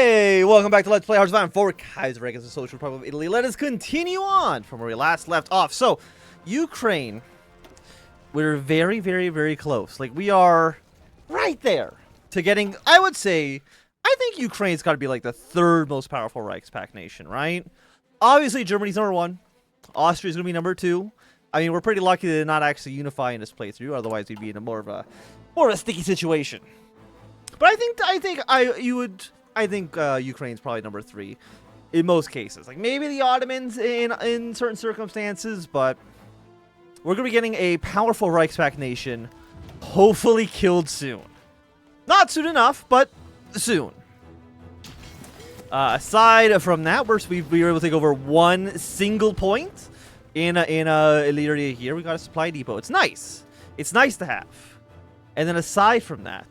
Hey, welcome back to Let's Play Hearthstone for Kaiserreich Socialist Republic of Italy. Let us continue on from where we last left off. So, Ukraine, we're very, very, very close. Like, we are right there to getting, I would say, I think Ukraine's got to be like the third most powerful Reichspakt nation, right? Obviously, Germany's number one. Austria's going to be number two. I mean, we're pretty lucky to not actually unify in this playthrough. Otherwise, we'd be in a more of a sticky situation. But I think Ukraine's probably number three in most cases. Like maybe the Ottomans in certain circumstances, but we're gonna be getting a powerful Reichspakt nation, hopefully killed soon. Not soon enough, but soon. Aside from that, we were able to take over one single point in a area here. We got a supply depot. It's nice. It's nice to have. And then aside from that,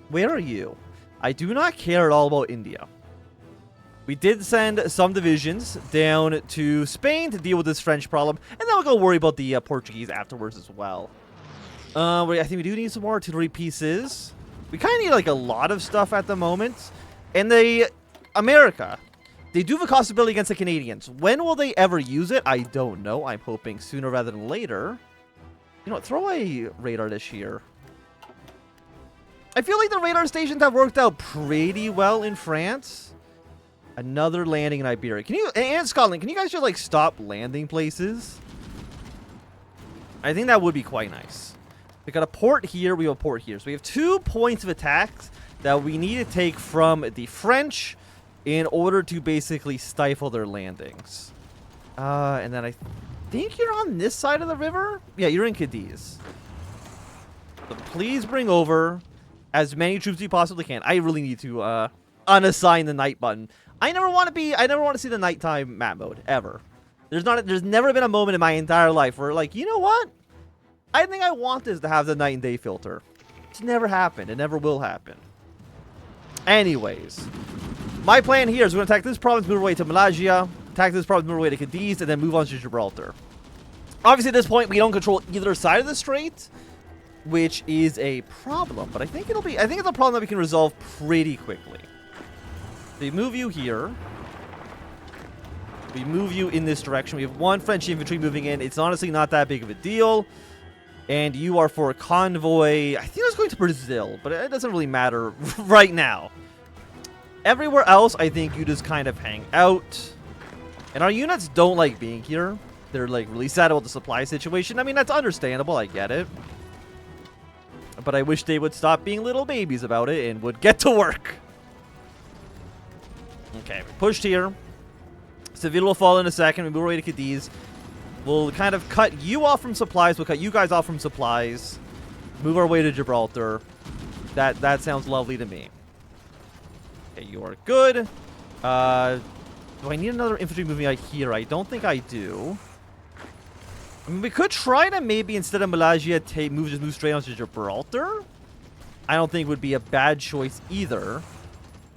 where are you? I do not care at all about India. We did send some divisions down to Spain to deal with this French problem, and then we'll go worry about the Portuguese afterwards as well. I think we do need some more artillery pieces. We kind of need like a lot of stuff at the moment. And America, they do have a cost ability against the Canadians. When will they ever use it? I don't know. I'm hoping sooner rather than later. You know what? Throw a radar dish here. I feel like the radar stations have worked out pretty well in France. Another landing in Iberia. And Scotland, can you guys just like stop landing places? I think that would be quite nice. We got a port here, we have a port here. So we have 2 points of attack that we need to take from the French in order to basically stifle their landings. And then I think you're on this side of the river? Yeah, you're in Cadiz. So please bring over as many troops as you possibly can. I really need to unassign the night button. I never want to see the nighttime map mode ever. There's never been a moment in my entire life where like, you know what? I think I want this to have the night and day filter. It's never happened. It never will happen. Anyways, my plan here is we're going to attack this province, move our way to Malaysia, attack this province, move our way to Cadiz, and then move on to Gibraltar. Obviously, at this point, we don't control either side of the strait, which is a problem, but I think it's a problem that we can resolve pretty quickly. They move you here. We move you in this direction. We have 1 French infantry moving in. It's honestly not that big of a deal. And you are for a convoy. I think I was going to Brazil, but it doesn't really matter right now. Everywhere else, I think you just kind of hang out. And our units don't like being here. They're like really sad about the supply situation. I mean, that's understandable. I get it. But I wish they would stop being little babies about it and would get to work. Okay, we pushed here. Seville will fall in a second. We move our way to Cadiz. We'll kind of cut you off from supplies. We'll cut you guys off from supplies. Move our way to Gibraltar. That sounds lovely to me. Okay, you are good. Do I need another infantry moving out here? I don't think I do. I mean, we could try to maybe instead of Malaysia move straight on to Gibraltar. I don't think would be a bad choice either.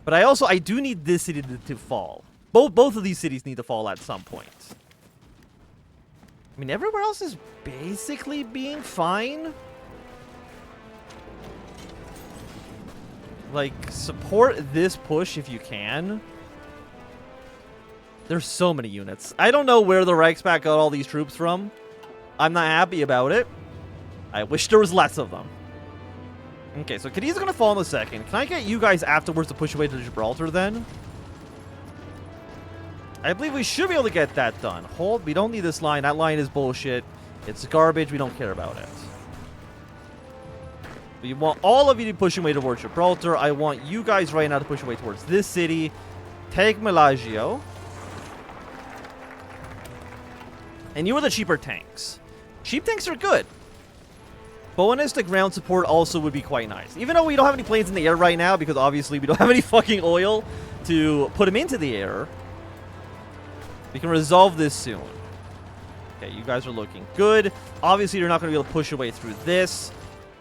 But I do need this city to fall. Both of these cities need to fall at some point. I mean, everywhere else is basically being fine. Like, support this push if you can. There's so many units. I don't know where the Reichspakt got all these troops from. I'm not happy about it. I wish there was less of them. Okay, so Cadiz is going to fall in a second. Can I get you guys afterwards to push away to Gibraltar then? I believe we should be able to get that done. Hold. We don't need this line. That line is bullshit. It's garbage. We don't care about it. We want all of you to push away towards Gibraltar. I want you guys right now to push away towards this city. Take Malaysia. And you are the cheaper tanks. Cheap tanks are good. Bonus to ground support also would be quite nice. Even though we don't have any planes in the air right now, because obviously we don't have any fucking oil to put them into the air. We can resolve this soon. Okay, you guys are looking good. Obviously, you're not going to be able to push your way through this.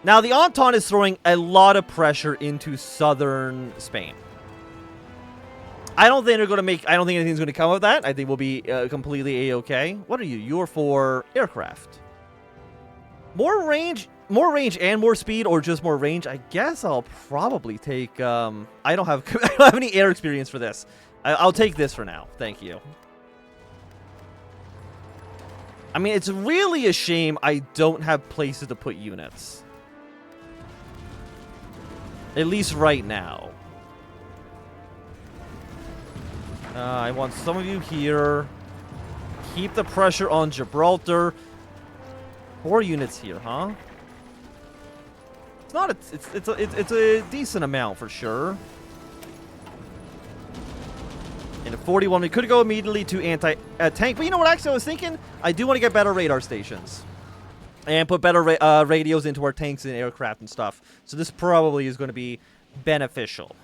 Now, the Entente is throwing a lot of pressure into southern Spain. I don't think anything's going to come of that. I think we'll be completely A-okay. What are you? You're for aircraft. More range. more range and more speed, or just more range, I guess I'll probably take, I don't have any air experience for this. I'll take this for now. Thank you. I mean, it's really a shame I don't have places to put units. At least right now. I want some of you here. Keep the pressure on Gibraltar. 4 units here, huh? It's not. It's a decent amount for sure. And at 41, we could go immediately to anti-tank. But you know what? Actually, I was thinking I do want to get better radar stations and put better radios into our tanks and aircraft and stuff. So this probably is going to be beneficial.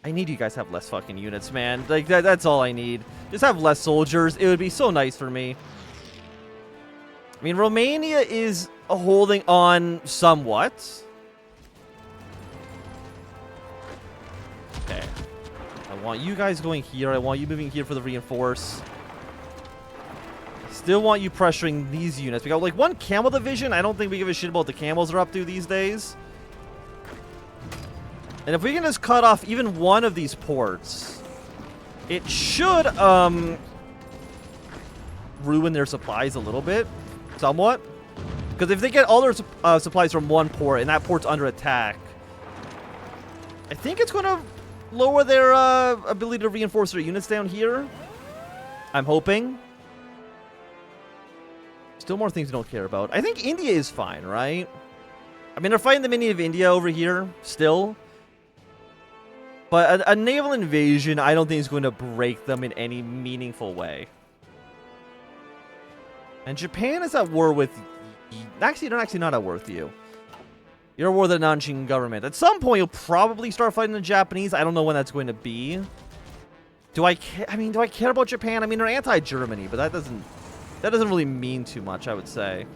I need you guys to have less fucking units, man. Like, that's all I need. Just have less soldiers. It would be so nice for me. I mean, Romania is holding on somewhat. Okay. I want you guys going here. I want you moving here for the reinforce. Still want you pressuring these units. We got, like, 1 camel division. I don't think we give a shit about the camels are up to these days. And if we can just cut off even one of these ports, it should ruin their supplies a little bit, somewhat. Because if they get all their supplies from one port and that port's under attack, I think it's going to lower their ability to reinforce their units down here. I'm hoping. Still more things we don't care about. I think India is fine, right? I mean, they're fighting the mini of India over here still. But a naval invasion, I don't think is going to break them in any meaningful way. And Japan is at war with... Actually, they're actually not at war with you. You're at war with the Nanjing government. At some point, you'll probably start fighting the Japanese. I don't know when that's going to be. Do I care about Japan? I mean, they're anti-Germany, but that doesn't really mean too much, I would say.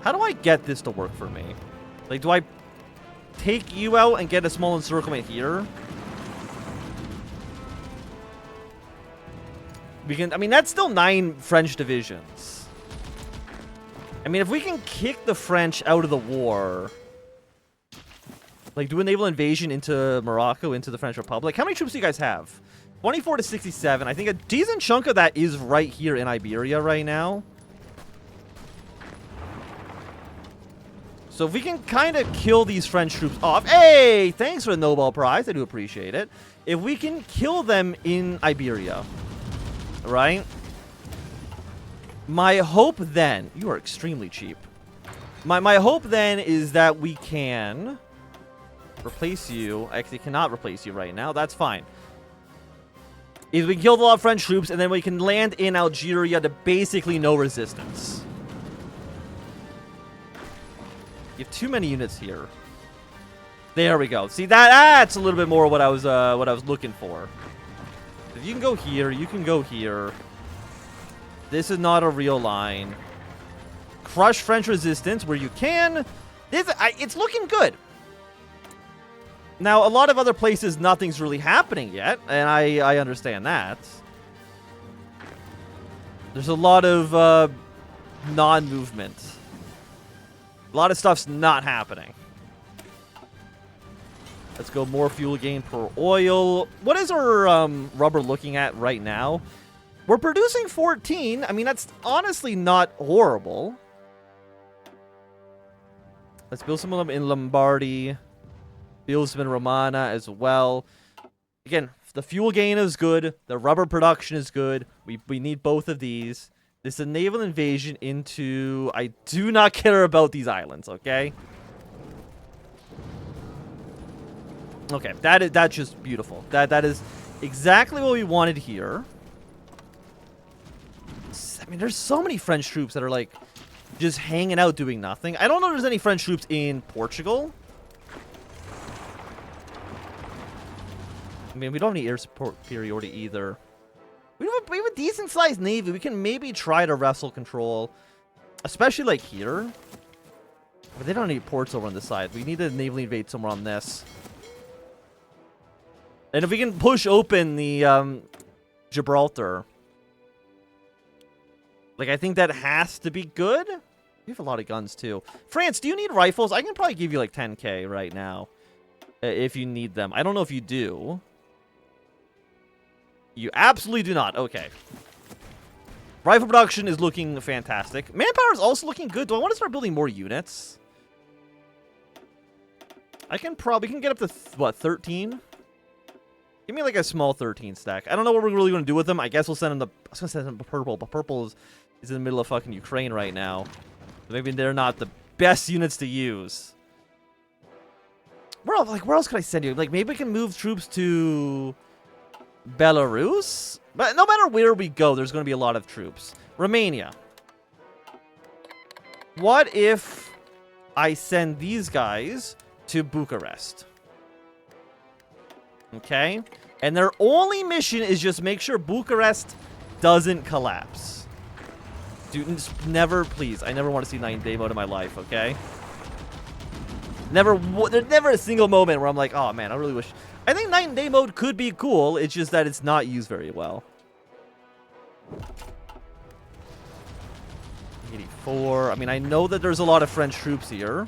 How do I get this to work for me? Like, do I take you out and get a small encirclement here? We can, I mean, that's still 9 French divisions. I mean, if we can kick the French out of the war, like do a naval invasion into Morocco, into the French Republic. How many troops do you guys have? 24 to 67. I think a decent chunk of that is right here in Iberia right now. So if we can kind of kill these French troops off... Hey! Thanks for the Nobel Prize. I do appreciate it. If we can kill them in Iberia, right? My hope then... You are extremely cheap. My hope then is that we can replace you. I actually cannot replace you right now. That's fine. If we can kill a lot of French troops, and then we can land in Algeria to basically no resistance. You have too many units here. There we go. See, that's a little bit more what I was looking for. If you can go here, you can go here. This is not a real line. Crush French resistance where you can. It's looking good. Now, a lot of other places, nothing's really happening yet, and I understand that. There's a lot of non-movement. A lot of stuff's not happening. Let's go more fuel gain per oil. What is our rubber looking at right now? We're producing 14. I mean, that's honestly not horrible. Let's build some of them in Lombardy. Build some in Romana as well. Again, the fuel gain is good. The rubber production is good. We need both of these. This is a naval invasion into... I do not care about these islands, okay? Okay, that's just beautiful. That is exactly what we wanted here. I mean, there's so many French troops that are, like, just hanging out doing nothing. I don't know if there's any French troops in Portugal. I mean, we don't need air support superiority either. We have a decent-sized navy. We can maybe try to wrestle control. Especially, like, here. But they don't need ports over on this side. We need to naval invade somewhere on this. And if we can push open the Gibraltar. Like, I think that has to be good. You have a lot of guns, too. France, do you need rifles? I can probably give you, like, 10k right now. If you need them. I don't know if you do. You absolutely do not. Okay. Rifle production is looking fantastic. Manpower is also looking good. Do I want to start building more units? I can probably get up to, what, 13? Give me, like, a small 13 stack. I don't know what we're really going to do with them. I guess we'll send them the... I was going to send them the purple, but purple is in the middle of fucking Ukraine right now. Maybe they're not the best units to use. Where else could I send you? Like, maybe we can move troops to Belarus? But no matter where we go, there's going to be a lot of troops. Romania. What if I send these guys to Bucharest? Okay? And their only mission is just make sure Bucharest doesn't collapse. Dude, never, please. I never want to see 9-day mode in my life, okay? There's never a single moment where I'm like, oh man, I really wish. I think 9-day mode could be cool. It's just that it's not used very well. 84. I mean, I know that there's a lot of French troops here.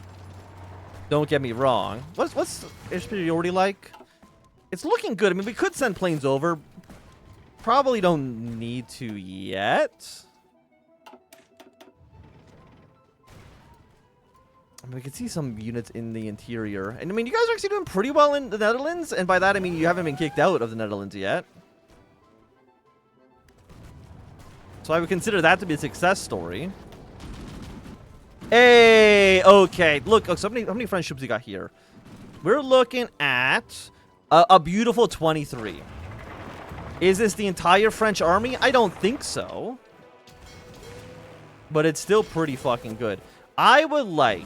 Don't get me wrong. What's air superiority like? It's looking good. I mean, we could send planes over. Probably don't need to yet. I mean, we can see some units in the interior. And I mean, you guys are actually doing pretty well in the Netherlands. And by that, I mean, you haven't been kicked out of the Netherlands yet. So I would consider that to be a success story. Hey, okay. Look, so how many French troops we got here? We're looking at a beautiful 23. Is this the entire French army? I don't think so. But it's still pretty fucking good. I would like...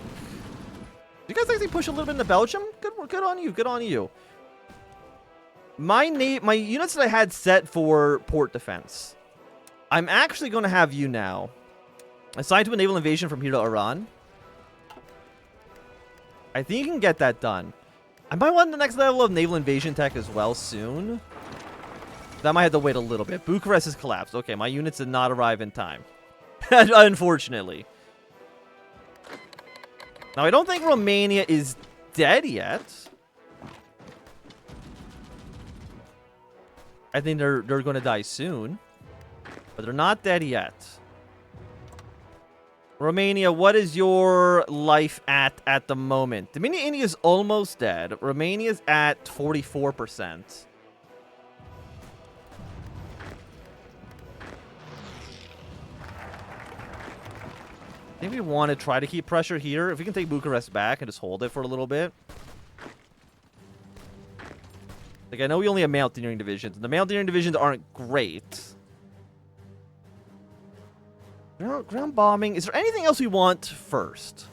Do you guys actually push a little bit into Belgium? Good on you. Good on you. My units that I had set for port defense. I'm actually going to have you now assigned to a naval invasion from here to Iran. I think you can get that done. I might want the next level of naval invasion tech as well soon. That might have to wait a little bit. Bucharest has collapsed. Okay, my units did not arrive in time. Unfortunately. Now, I don't think Romania is dead yet. I think they're going to die soon. But they're not dead yet. Romania, what is your life at the moment? Dominion India is almost dead. Romania's at 44%. I think we want to try to keep pressure here. If we can take Bucharest back and just hold it for a little bit. Like, I know we only have mountaineering divisions. And the mountaineering divisions aren't great. Ground bombing. Is there anything else we want first?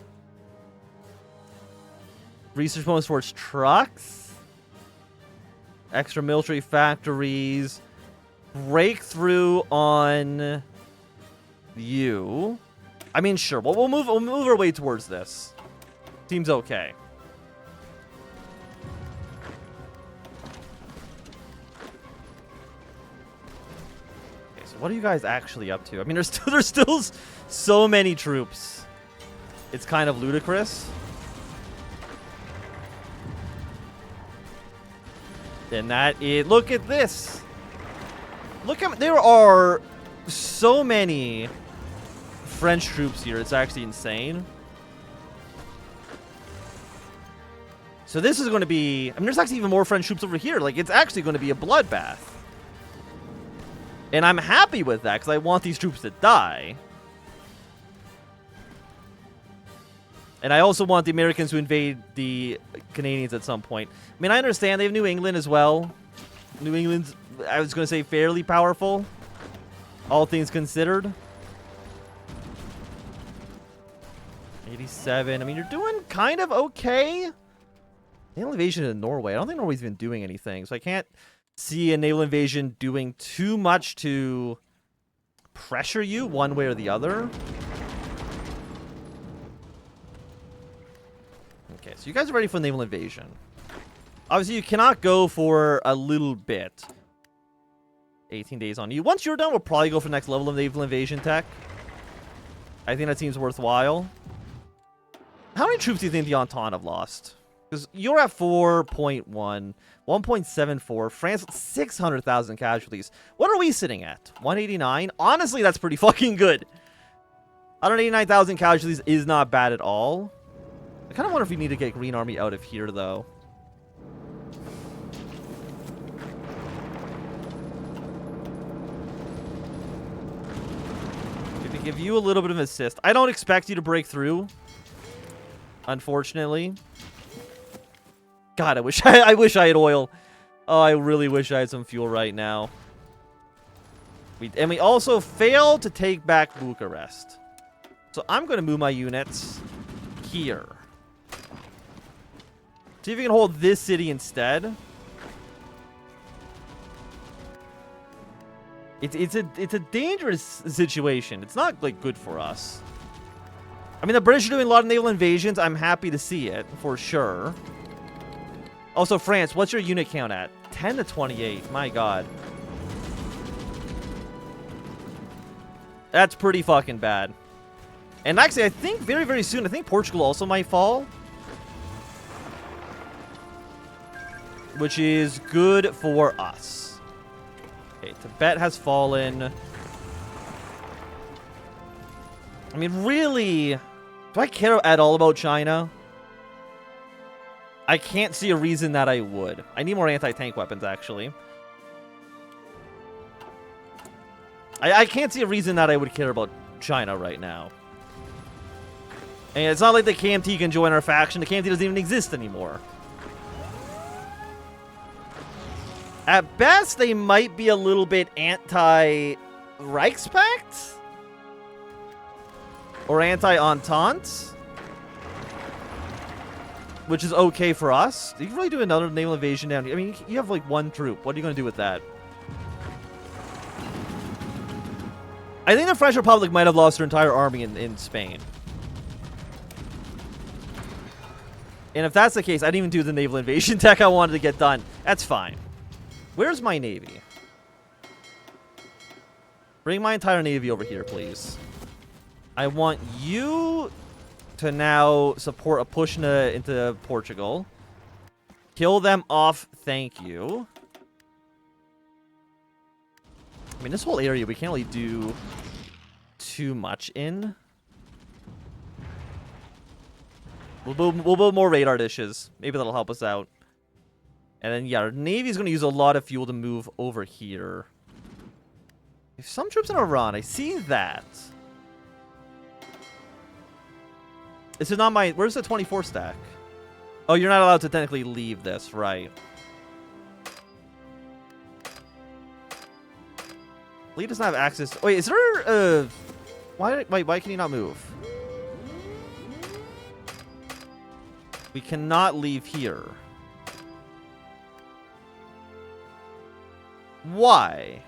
Research bonus towards trucks. Extra military factories. Breakthrough on you. I mean, sure. We'll move our way towards this. Seems okay. What are you guys actually up to? I mean, there's still so many troops. It's kind of ludicrous. And that is... Look at this. Look at... There are so many French troops here. It's actually insane. So this is going to be... I mean, there's actually even more French troops over here. Like, it's actually going to be a bloodbath. And I'm happy with that, because I want these troops to die. And I also want the Americans to invade the Canadians at some point. I mean, I understand they have New England as well. New England's, I was going to say, fairly powerful. All things considered. 87. I mean, you're doing kind of okay. Naval invasion in Norway. I don't think Norway's been doing anything, so I can't see a naval invasion doing too much to pressure you one way or the other. Okay, so you guys are ready for naval invasion. Obviously, you cannot go for a little bit. 18 days on you. Once you're done, we'll probably go for the next level of naval invasion tech. I think that seems worthwhile. How many troops do you think the Entente have lost? Because you're at 4.1, 1.74. France, 600,000 casualties. What are we sitting at? 189? Honestly, that's pretty fucking good. 189,000 casualties is not bad at all. I kind of wonder if we need to get Green Army out of here, though. Give you a little bit of an assist. I don't expect you to break through, unfortunately. God, I wish I wish I had oil. Oh, I really wish I had some fuel right now. And we also failed to take back Bucharest. So I'm going to move my units here. See if we can hold this city instead. It's a dangerous situation. It's not, like, good for us. I mean, the British are doing a lot of naval invasions. I'm happy to see it, for sure. Also, France, what's your unit count at? 10 to 28. My God. That's pretty fucking bad. And actually, I think very, very soon, I think Portugal also might fall. Which is good for us. Okay, Tibet has fallen. I mean, really, do I care at all about China? I can't see a reason that I would. I need more anti-tank weapons, actually. I can't see a reason that I would care about China right now. And it's not like the KMT can join our faction. The KMT doesn't even exist anymore. At best, they might be a little bit anti-Reichspakt? Or anti-Entente? Which is okay for us. You can really do another naval invasion down here. I mean, you have like one troop. What are you going to do with that? I think the French Republic might have lost their entire army in Spain. And if that's the case, I didn't even do the naval invasion tech I wanted to get done. That's fine. Where's my navy? Bring my entire navy over here, please. I want you to now support a push into Portugal. Kill them off, thank you. I mean, this whole area we can't really do too much in. We'll build more radar dishes. Maybe that'll help us out. And then, yeah, our Navy's going to use a lot of fuel to move over here. If some troops in Iran, I see that. This is not my... Where's the 24 stack? Oh, you're not allowed to technically leave this, right. Lee doesn't have access... Wait, is there... Why can you not move? We cannot leave here. Why?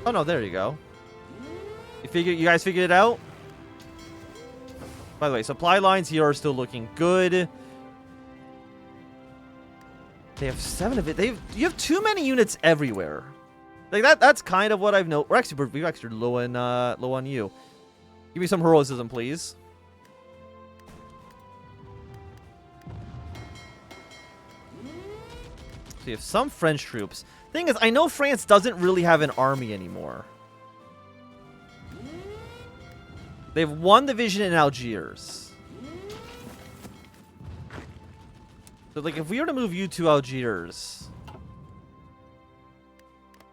Oh no, there you go. You guys figured it out? By the way, supply lines here are still looking good. They have 7 of it. You have too many units everywhere. Like that's kind of what I've noticed. We're actually low on you. Give me some heroism, please. So you have some French troops. Thing is, I know France doesn't really have an army anymore. They have 1 division in Algiers. So, like, if we were to move you to Algiers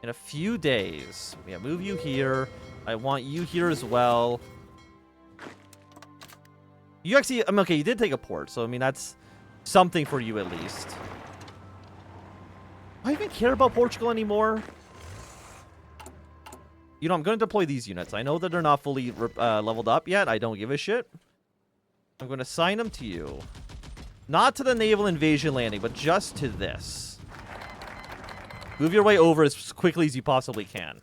in a few days, yeah, move you here. I want you here as well. You actually, I mean, okay, you did take a port, so I mean that's something for you at least. Do I even care about Portugal anymore? You know, I'm going to deploy these units. I know that they're not fully leveled up yet. I don't give a shit. I'm going to assign them to you. Not to the naval invasion landing, but just to this. Move your way over as quickly as you possibly can.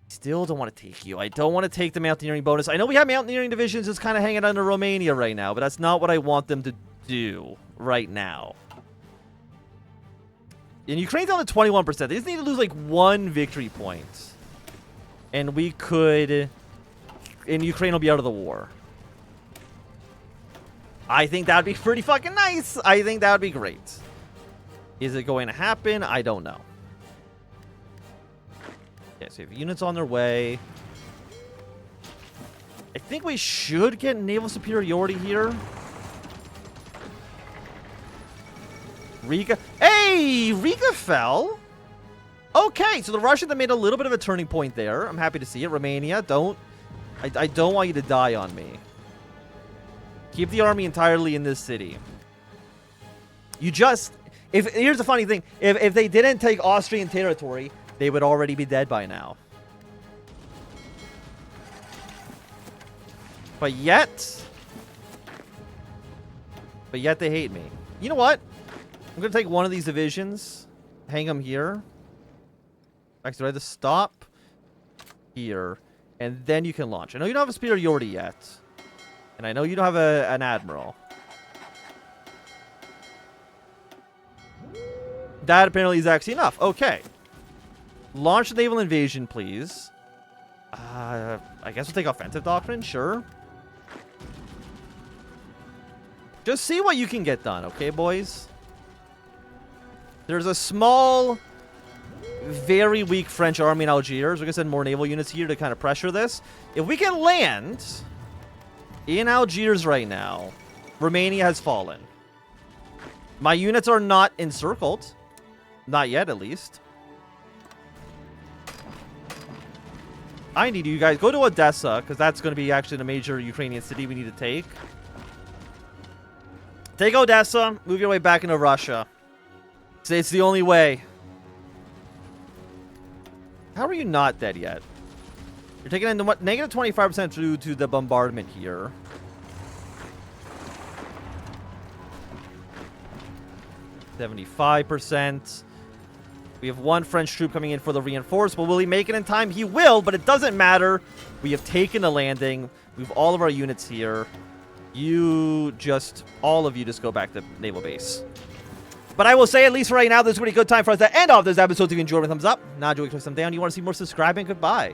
Still don't want to take you. I don't want to take the mountaineering bonus. I know we have mountaineering divisions just kind of hanging under Romania right now, but that's not what I want them to do right now. And Ukraine's down to 21%. They just need to lose like 1 victory point. And we could... And Ukraine will be out of the war. I think that would be pretty fucking nice. I think that would be great. Is it going to happen? I don't know. Okay, so we have units on their way. I think we should get naval superiority here. Riga. Hey! Riga fell! Okay, so the Russians have made a little bit of a turning point there. I'm happy to see it. Romania, don't... I don't want you to die on me. Keep the army entirely in this city. You just... Here's the funny thing. If they didn't take Austrian territory, they would already be dead by now. But yet they hate me. You know what? I'm going to take one of these divisions. Hang them here. Actually, do I have to stop here? And then you can launch. I know you don't have a superiority yet. And I know you don't have an admiral. That apparently is actually enough. Okay. Launch the naval invasion, please. I guess we'll take offensive doctrine. Sure. Just see what you can get done, okay, boys? There's a small... very weak French army in Algiers. We're going to send more naval units here to kind of pressure this. If we can land in Algiers right now, Romania has fallen. My units are not encircled. Not yet, at least. I need you guys. Go to Odessa, because that's going to be actually the major Ukrainian city we need to take. Take Odessa. Move your way back into Russia. It's the only way. How are you not dead yet? You're taking into what? Negative 25% due to the bombardment here. %. We have one French troop coming in for the reinforcement. Will he make it in time? He will, but it doesn't matter. We have taken the landing. We have all of our units here. All of you just go back to naval base. But I will say, at least right now, this is a pretty good time for us to end off this episode. If you enjoyed, a thumbs up. Not enjoying, thumbs down. You want to see more, subscribe, and goodbye.